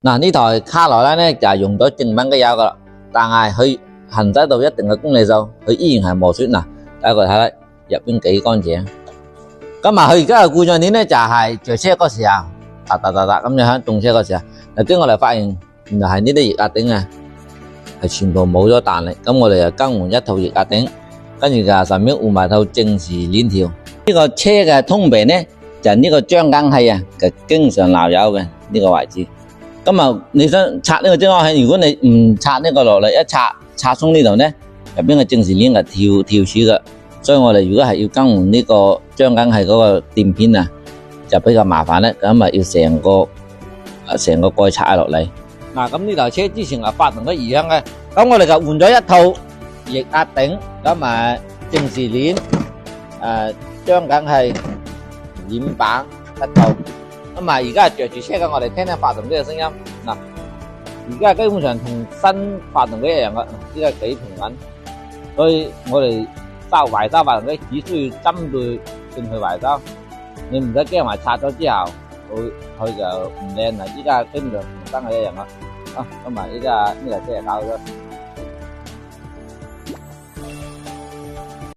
嗱，呢台卡羅拉咧就係用咗正品嘅油噶啦，但係佢行駛到一定嘅公里數，佢依然係磨損嗱。大家睇下入邊幾乾淨。咁啊，佢而家嘅故障點咧就係着車嗰時候，噠噠噠噠咁樣喺動車嗰時候，嗱，經我哋發現原來係呢啲液壓頂啊，係全部冇咗彈力。咁我哋就更換一套液壓頂，跟住就順便換埋套正時鏈條。呢個車嘅通病咧就係呢個張緊器啊，就經常漏油嘅呢個位置。咁啊，你想拆呢個張緊器，如果你唔拆呢個落嚟，一拆鬆呢度咧，入邊嘅正時鏈係跳柱嘅，所以我哋如果係要更換呢個張緊器嗰個墊片啊，就比較麻煩咧。咁啊，要成個蓋拆落嚟。嗱，咁呢台車之前係發動咗異響嘅，咁我哋就換咗一套液壓頂，咁啊正時鏈，張緊器鏈板一套。咁啊，而家係着住車嘅，我哋聽聽發動機嘅聲音。嗱，而家基本上同新發動機一樣嘅，呢個幾平穩。所以我哋維修發動機只需要針對性去維修，你唔使驚話拆咗之後佢就唔靚啦。依家基本上同新嘅一樣啦。咁啊，依家呢台車就搞咗。